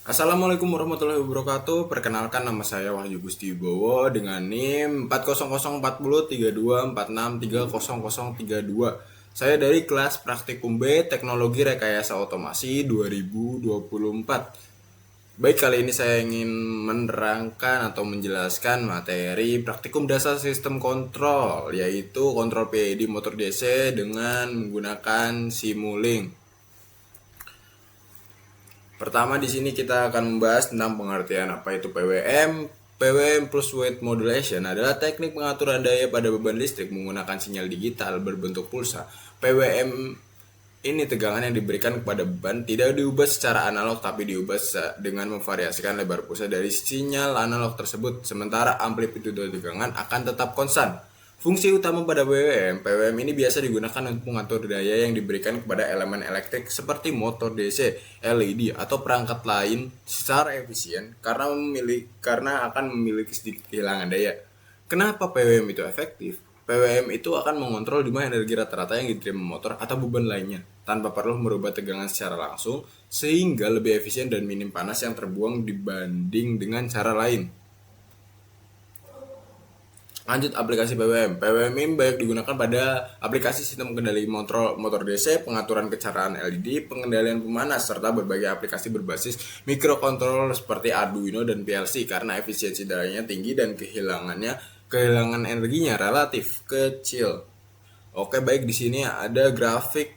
Assalamualaikum warahmatullahi wabarakatuh. Perkenalkan, nama saya Wahyu Gusti Wibowo dengan NIM 40040 32 46 30 0032. Saya dari kelas Praktikum B Teknologi Rekayasa Otomasi 2024. Baik, kali ini saya ingin menerangkan atau menjelaskan materi praktikum dasar sistem kontrol, yaitu kontrol PID motor DC dengan menggunakan Simulink. Pertama, di sini kita akan membahas tentang pengertian apa itu PWM. PWM plus weight modulation adalah teknik pengaturan daya pada beban listrik menggunakan sinyal digital berbentuk pulsa. PWM ini tegangan yang diberikan kepada beban tidak diubah secara analog, tapi diubah dengan memvariasikan lebar pulsa dari sinyal analog tersebut, sementara amplitude tegangan akan tetap konstan. Fungsi utama pada PWM ini biasa digunakan untuk mengatur daya yang diberikan kepada elemen elektrik seperti motor DC, LED, atau perangkat lain secara efisien karena akan memiliki sedikit kehilangan daya. Kenapa PWM itu efektif? PWM itu akan mengontrol di mana energi rata-rata yang diterima motor atau beban lainnya tanpa perlu merubah tegangan secara langsung, sehingga lebih efisien dan minim panas yang terbuang dibanding dengan cara lain. Lanjut, aplikasi PWM. PWM ini banyak digunakan pada aplikasi sistem kendali motor DC, pengaturan kecerdasan LED, pengendalian pemanas, serta berbagai aplikasi berbasis microcontroller seperti Arduino dan PLC karena efisiensi dayanya tinggi dan kehilangan energinya relatif kecil. Oke, baik, di sini ada grafik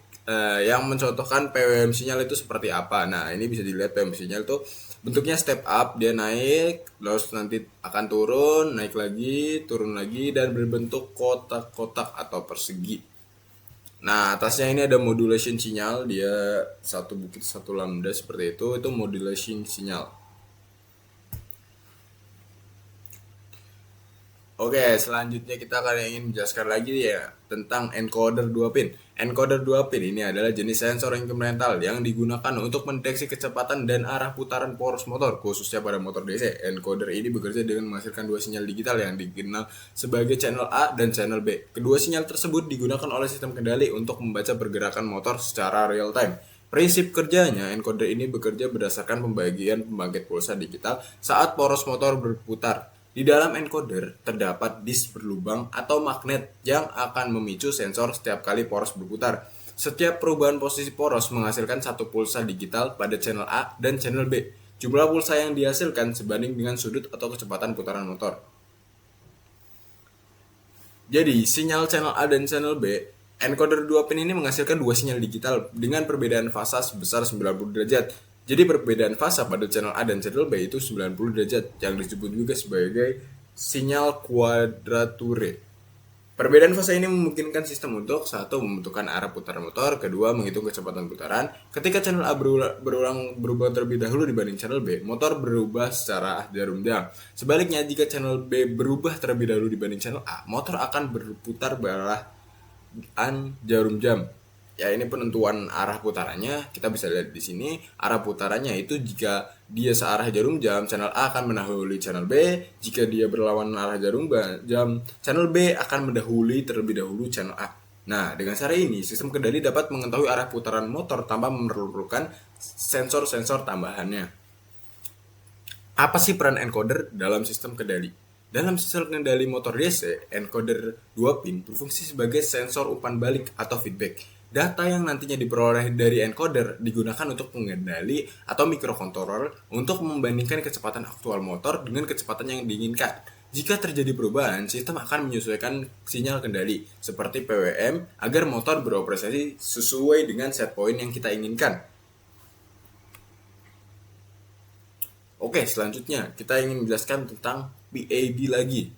yang mencontohkan PWM sinyal itu seperti apa. Nah, ini bisa dilihat PWM sinyal itu bentuknya step up, dia naik, terus nanti akan turun, naik lagi, turun lagi, dan berbentuk kotak-kotak atau persegi. Nah, atasnya ini ada modulation sinyal, dia satu bukit satu lambda seperti itu modulation sinyal. Oke, selanjutnya kita akan ingin menjelaskan lagi ya tentang encoder 2 pin. Encoder 2 pin ini adalah jenis sensor incremental yang digunakan untuk mendeteksi kecepatan dan arah putaran poros motor, khususnya pada motor DC. Encoder ini bekerja dengan menghasilkan dua sinyal digital yang dikenal sebagai channel A dan channel B. Kedua sinyal tersebut digunakan oleh sistem kendali untuk membaca pergerakan motor secara real time. Prinsip kerjanya, encoder ini bekerja berdasarkan pembagian pembangkit pulsa digital saat poros motor berputar. Di dalam encoder terdapat disk berlubang atau magnet yang akan memicu sensor setiap kali poros berputar. Setiap perubahan posisi poros menghasilkan satu pulsa digital pada channel A dan channel B. Jumlah pulsa yang dihasilkan sebanding dengan sudut atau kecepatan putaran motor. Jadi, sinyal channel A dan channel B, encoder 2 pin ini menghasilkan dua sinyal digital dengan perbedaan fasa sebesar 90 derajat. Jadi perbedaan fasa pada channel A dan channel B itu 90 derajat, yang disebut juga sebagai sinyal quadrature. Perbedaan fase ini memungkinkan sistem untuk satu, membentukkan arah putaran motor, kedua, menghitung kecepatan putaran. Ketika channel A berubah terlebih dahulu dibanding channel B, motor berubah secara jarum jam. Sebaliknya, jika channel B berubah terlebih dahulu dibanding channel A, motor akan berputar berarahan jarum jam. Ya, ini penentuan arah putarannya. Kita bisa lihat di sini arah putarannya itu jika dia searah jarum jam, channel A akan mendahului channel B. Jika dia berlawanan arah jarum jam, channel B akan mendahului terlebih dahulu channel A. Nah, dengan cara ini sistem kendali dapat mengetahui arah putaran motor tanpa memerlukan sensor-sensor tambahannya. Apa sih peran encoder dalam sistem kendali? Dalam sistem kendali motor DC, encoder 2 pin berfungsi sebagai sensor umpan balik atau feedback. Data yang nantinya diperoleh dari encoder digunakan untuk pengendali atau microcontroller untuk membandingkan kecepatan aktual motor dengan kecepatan yang diinginkan. Jika terjadi perubahan, sistem akan menyesuaikan sinyal kendali seperti PWM agar motor beroperasi sesuai dengan set point yang kita inginkan. Oke, selanjutnya kita ingin menjelaskan tentang PID lagi.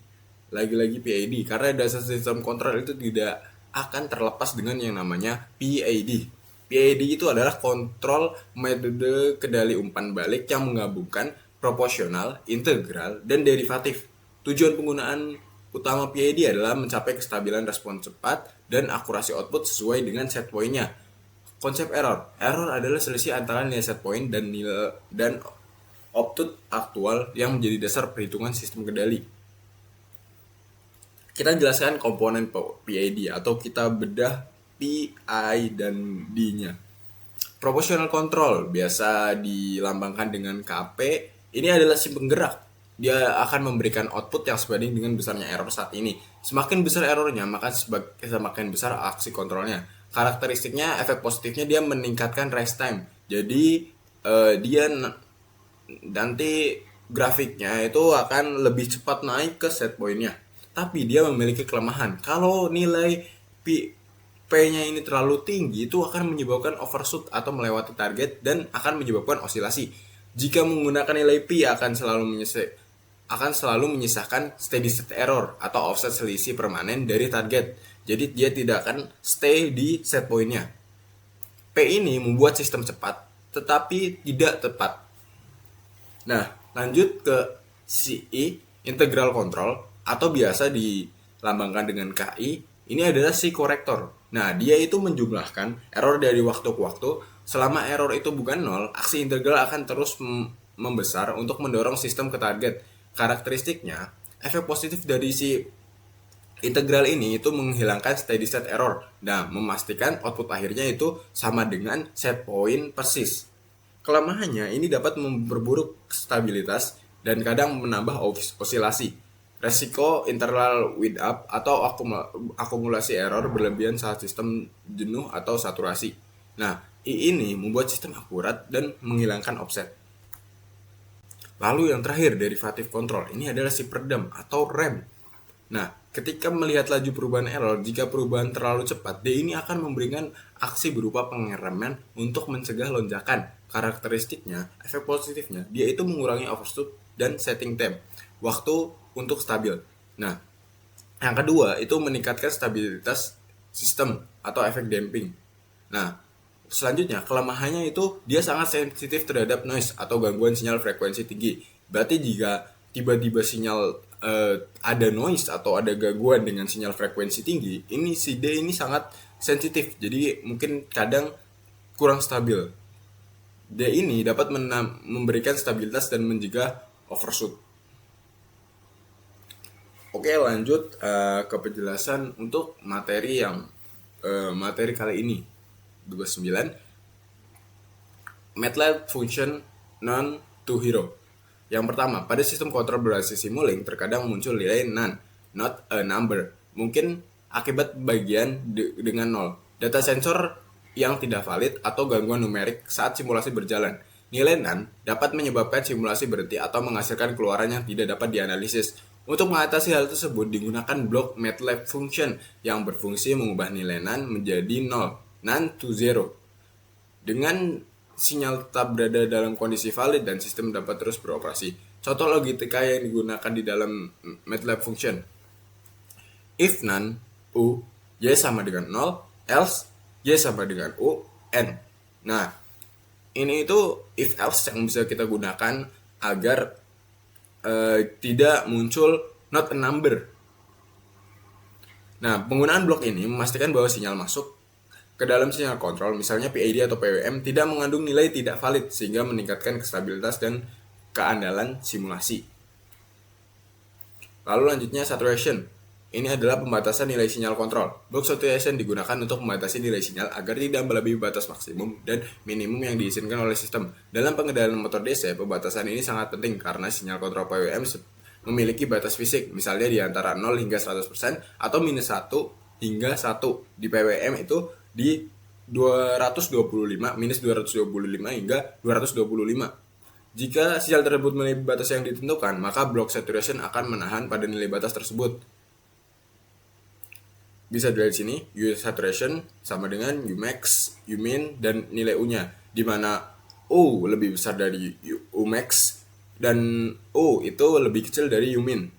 Lagi-lagi PID, karena dasar sistem kontrol itu tidak akan terlepas dengan yang namanya PID. PID itu adalah kontrol metode kendali umpan balik yang menggabungkan proporsional, integral, dan derivatif. Tujuan penggunaan utama PID adalah mencapai kestabilan respon cepat dan akurasi output sesuai dengan set point-nya. Konsep error. Error adalah selisih antara nilai set point dan output aktual yang menjadi dasar perhitungan sistem kendali. Kita jelaskan komponen PID atau kita bedah P, I, dan D-nya. Proportional control biasa dilambangkan dengan KP. Ini adalah si penggerak. Dia akan memberikan output yang sebanding dengan besarnya error saat ini. Semakin besar errornya, maka semakin besar aksi kontrolnya. Karakteristiknya, efek positifnya dia meningkatkan rest time. Jadi dia nanti grafiknya itu akan lebih cepat naik ke set pointnya. Tapi dia memiliki kelemahan. Kalau nilai P-nya ini terlalu tinggi, itu akan menyebabkan overshoot atau melewati target dan akan menyebabkan osilasi. Jika menggunakan nilai P akan selalu menyisakan steady state error atau offset selisih permanen dari target. Jadi dia tidak akan stay di set pointnya. P ini membuat sistem cepat, tetapi tidak tepat. Nah, lanjut ke CI, integral control, atau biasa dilambangkan dengan KI. Ini adalah si korektor. Nah, dia itu menjumlahkan error dari waktu ke waktu. Selama error itu bukan nol, aksi integral akan terus membesar untuk mendorong sistem ke target. Karakteristiknya, efek positif dari si integral ini itu menghilangkan steady state error. Nah, memastikan output akhirnya itu sama dengan set point persis. Kelemahannya ini dapat memperburuk stabilitas dan kadang menambah osilasi. Resiko internal wind up atau akumulasi error berlebihan saat sistem jenuh atau saturasi. Nah, ini membuat sistem akurat dan menghilangkan offset. Lalu yang terakhir, derivative control. Ini adalah si peredam atau rem. Nah, ketika melihat laju perubahan error, jika perubahan terlalu cepat, dia ini akan memberikan aksi berupa pengereman untuk mencegah lonjakan. Karakteristiknya, efek positifnya, dia itu mengurangi overshoot dan setting time, waktu untuk stabil. Nah, yang kedua itu meningkatkan stabilitas sistem atau efek damping. Nah, selanjutnya, kelemahannya itu dia sangat sensitif terhadap noise atau gangguan sinyal frekuensi tinggi. Berarti jika tiba-tiba sinyal ada noise atau ada gangguan dengan sinyal frekuensi tinggi, ini si D ini sangat sensitif. Jadi mungkin kadang kurang stabil. D ini dapat memberikan stabilitas dan mencegah overshoot. Oke, lanjut ke penjelasan untuk materi materi kali ini. 29 MATLAB function non to hero. Yang pertama, pada sistem kontrol berbasis Simulink terkadang muncul nilai none, not a number, mungkin akibat bagian dengan nol, data sensor yang tidak valid atau gangguan numerik saat simulasi berjalan. Nilai none dapat menyebabkan simulasi berhenti atau menghasilkan keluaran yang tidak dapat dianalisis. Untuk mengatasi hal tersebut digunakan blok MATLAB function yang berfungsi mengubah nilai none menjadi nol, none to zero. Dengan sinyal tetap berada dalam kondisi valid dan sistem dapat terus beroperasi. Contoh logika yang digunakan di dalam MATLAB function. If none, U, Y sama dengan 0, else, Y sama dengan U, N. Nah, ini itu if else yang bisa kita gunakan agar tidak muncul not a number. Nah, penggunaan blok ini memastikan bahwa sinyal masuk ke dalam sinyal kontrol, misalnya PID atau PWM, tidak mengandung nilai tidak valid sehingga meningkatkan stabilitas dan keandalan simulasi. Lalu lanjutnya saturation. Ini adalah pembatasan nilai sinyal kontrol. Block saturation digunakan untuk membatasi nilai sinyal agar tidak melebihi batas maksimum dan minimum yang diizinkan oleh sistem. Dalam pengendalian motor DC, pembatasan ini sangat penting karena sinyal kontrol PWM memiliki batas fisik, misalnya di antara 0 hingga 100% atau minus 1 hingga 1. Di PWM itu di 225, minus 225 hingga 225. Jika sinyal tersebut melebihi batas yang ditentukan, maka block saturation akan menahan pada nilai batas tersebut. Bisa dilihat sini, U saturation sama dengan U max, U min, dan nilai U-nya, di mana U lebih besar dari U max dan U itu lebih kecil dari U min.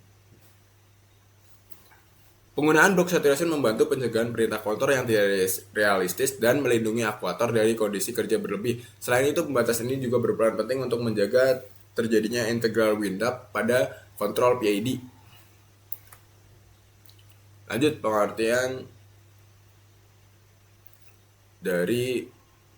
Penggunaan block saturation membantu pencegahan perintah kontrol yang tidak realistis dan melindungi aktuator dari kondisi kerja berlebih. Selain itu, pembatasan ini juga berperan penting untuk menjaga terjadinya integral wind up pada kontrol PID. Lanjut pengertian dari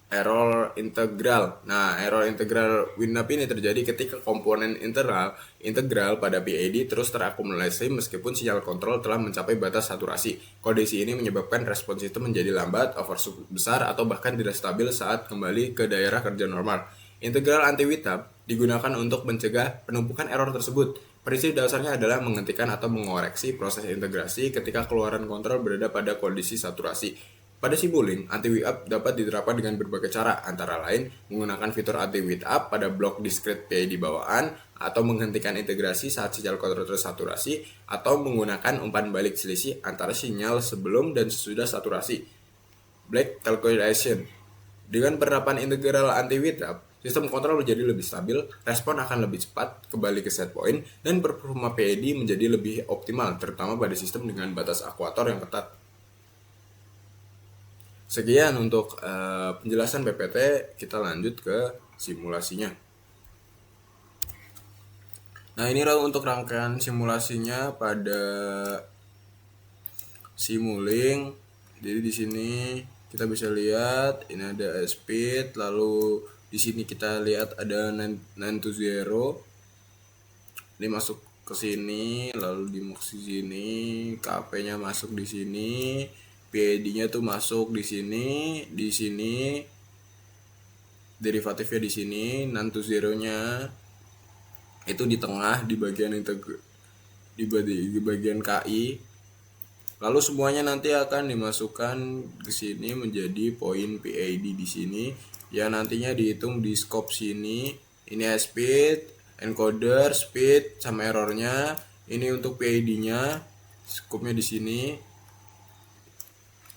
error integral. Nah, error integral WinUp ini terjadi ketika komponen integral pada PID terus terakumulasi meskipun sinyal kontrol telah mencapai batas saturasi. Kondisi ini menyebabkan respon sistem menjadi lambat, overshoot besar, atau bahkan tidak stabil saat kembali ke daerah kerja normal. Integral anti-WinUp digunakan untuk mencegah penumpukan error tersebut. Prinsip dasarnya adalah menghentikan atau mengoreksi proses integrasi ketika keluaran kontrol berada pada kondisi saturasi. Pada simulink, anti-WIP dapat diterapkan dengan berbagai cara, antara lain menggunakan fitur anti-WIP pada blok discrete PID bawaan, atau menghentikan integrasi saat sinyal kontrol tersaturasi, atau menggunakan umpan balik selisih antara sinyal sebelum dan sesudah saturasi. Black calculation. Dengan penerapan integral anti-WIP, sistem kontrol menjadi lebih stabil, respon akan lebih cepat, kembali ke set point, dan performa PID menjadi lebih optimal, terutama pada sistem dengan batas akuator yang ketat. Sekian untuk penjelasan PPT, kita lanjut ke simulasinya. Nah, ini untuk rangkaian simulasinya pada Simulink. Jadi di sini kita bisa lihat ini ada speed, lalu di sini kita lihat ada 9 to 0. Ini masuk ke sini, lalu di sini, KP-nya masuk di sini, PID-nya tuh masuk di sini, derivatifnya di sini, non to zero-nya itu di tengah di bagian di bagian KI. Lalu semuanya nanti akan dimasukkan ke sini menjadi poin PID di sini yang nantinya dihitung di scope sini. Ini speed, encoder, speed sama errornya. Ini untuk PID-nya, scope-nya di sini.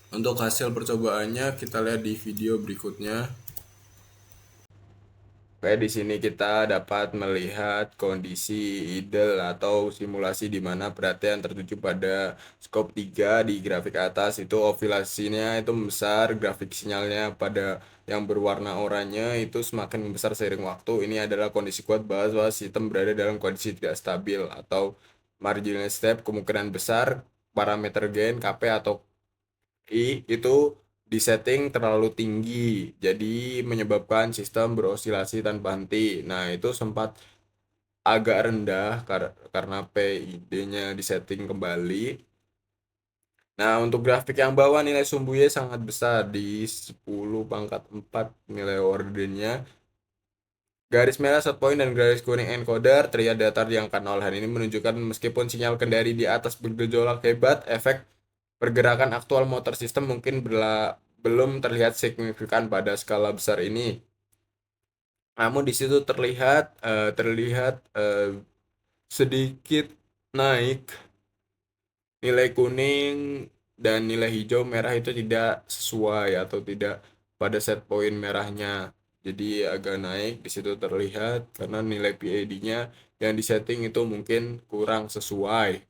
Untuk hasil percobaannya kita lihat di video berikutnya. Oke, di sini kita dapat melihat kondisi idle atau simulasi di mana perhatian tertuju pada scope 3 di grafik atas itu oscillasinya itu membesar, grafik sinyalnya pada yang berwarna oranye itu semakin membesar seiring waktu. Ini adalah kondisi kuat bahwa sistem berada dalam kondisi tidak stabil atau marginal step, kemungkinan besar parameter gain KP atau itu disetting terlalu tinggi, jadi menyebabkan sistem berosilasi tanpa henti. Nah, itu sempat agak rendah karena PID-nya disetting kembali. Nah, untuk grafik yang bawah nilai sumbunya sangat besar di 10 pangkat 4 nilai ordernya. Garis merah set point dan garis kuning encoder terlihat datar di angka 0. Hal ini menunjukkan meskipun sinyal kendari di atas bergejolak hebat, efek pergerakan aktual motor sistem mungkin belum terlihat signifikan pada skala besar ini. Namun di situ terlihat sedikit naik nilai kuning dan nilai hijau merah itu tidak sesuai atau tidak pada set point merahnya. Jadi agak naik di situ terlihat karena nilai PID-nya yang disetting itu mungkin kurang sesuai.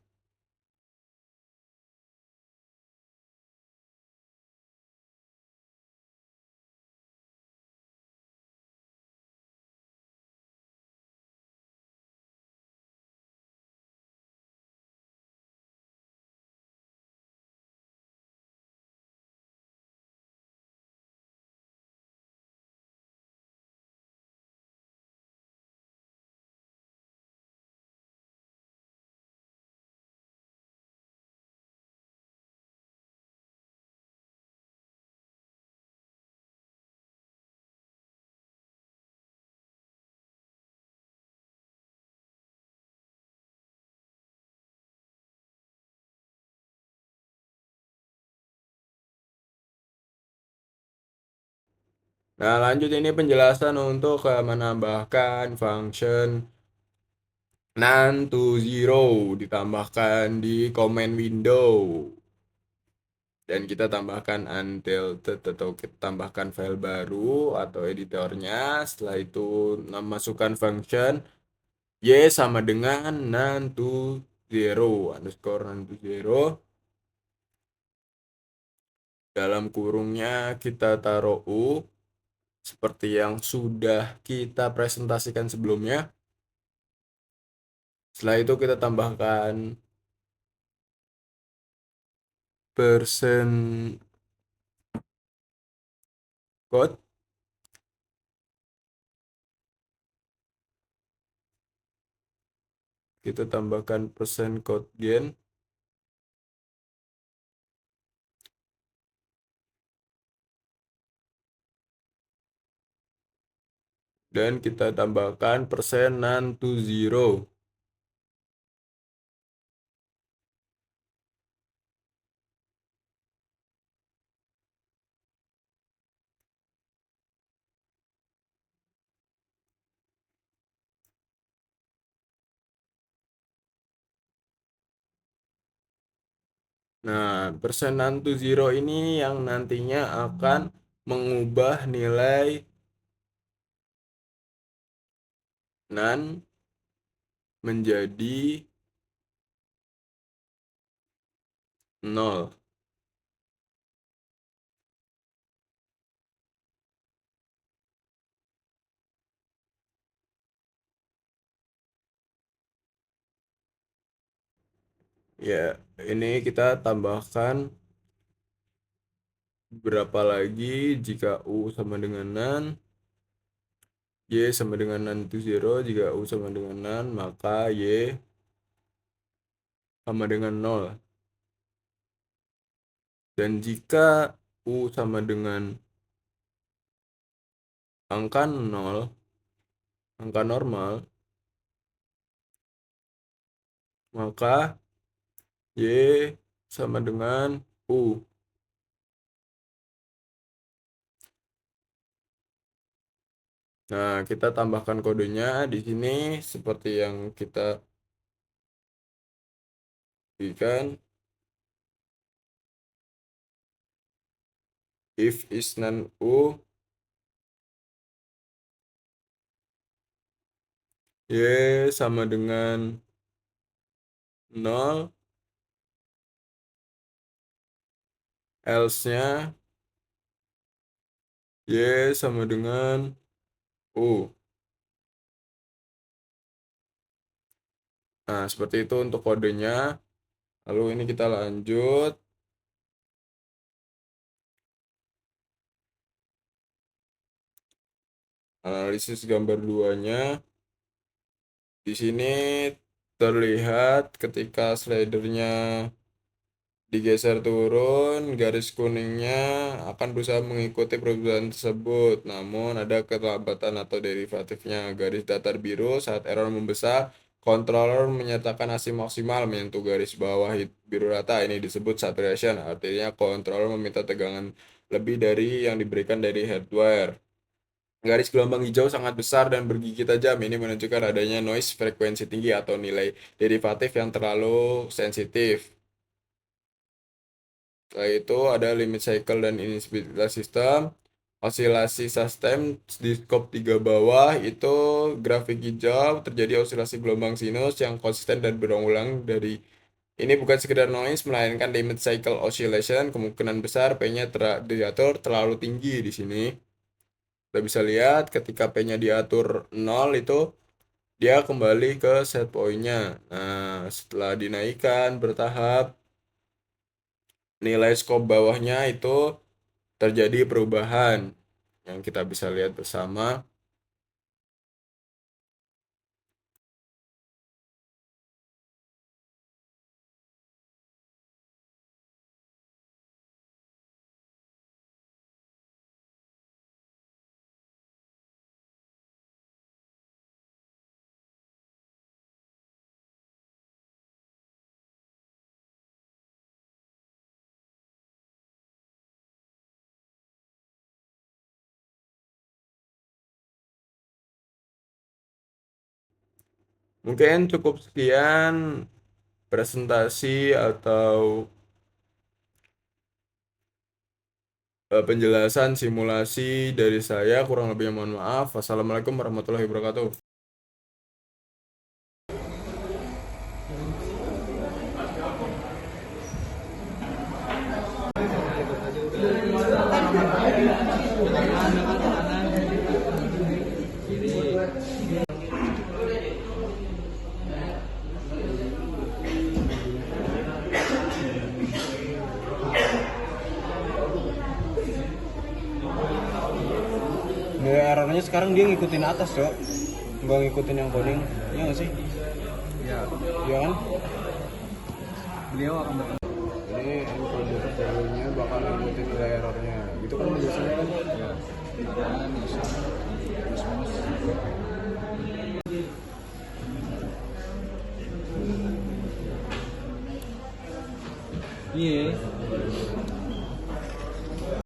Nah, lanjut ini penjelasan untuk menambahkan function none to zero ditambahkan di command window dan kita tambahkan until atau kita tambahkan file baru atau editornya. Setelah itu masukkan function y sama dengan none to zero underscore none to zero, dalam kurungnya kita taruh u seperti yang sudah kita presentasikan sebelumnya. Setelah itu kita tambahkan persen code Kita tambahkan persen code gain. Dan kita tambahkan persen none to zero. Nah, persen none to zero ini yang nantinya akan mengubah nilai none menjadi 0. Ya, ini kita tambahkan berapa lagi jika U sama dengan none, Y sama dengan none to zero. Jika U sama dengan none, maka Y sama dengan 0. Dan jika U sama dengan angka 0, angka normal, maka Y sama dengan U. Nah, kita tambahkan kodenya di sini seperti yang kita berikan. If is none U, Y sama dengan 0, else-nya Y sama dengan U. Nah, seperti itu untuk kodenya. Lalu ini kita lanjut. Analisis gambar duanya. Di sini terlihat ketika slidernya digeser turun, garis kuningnya akan berusaha mengikuti perubahan tersebut. Namun ada keterlambatan atau derivatifnya. Garis datar biru saat error membesar, controller menyatakan hasil maksimal menyentuh garis bawah biru rata. Ini disebut saturation. Artinya controller meminta tegangan lebih dari yang diberikan dari hardware. Garis gelombang hijau sangat besar dan bergigi tajam. Ini menunjukkan adanya noise frekuensi tinggi atau nilai derivatif yang terlalu sensitif. Setelah itu ada limit cycle dan instability system. Osilasi sustain di scope 3 bawah itu grafik hijau terjadi osilasi gelombang sinus yang konsisten dan berulang-ulang dari ini bukan sekedar noise melainkan limit cycle oscillation. Kemungkinan besar P-nya diatur terlalu tinggi di sini. Kita bisa lihat ketika P-nya diatur 0 itu dia kembali ke set point-nya. Nah, setelah dinaikkan bertahap nilai scope bawahnya itu terjadi perubahan yang kita bisa lihat bersama. Mungkin cukup sekian presentasi atau penjelasan simulasi dari saya. Kurang lebihnya mohon maaf. Wassalamualaikum warahmatullahi wabarakatuh. Nilai errornya sekarang dia ngikutin atas, Cok. Nggak ngikutin yang coding. Iya nggak sih? Ya, Iya kan? beliau akan Ini encoder value-nya bakal ngikutin nilai errornya. Gitu kan biasanya kan? ya karena bisa plus minus. Iya.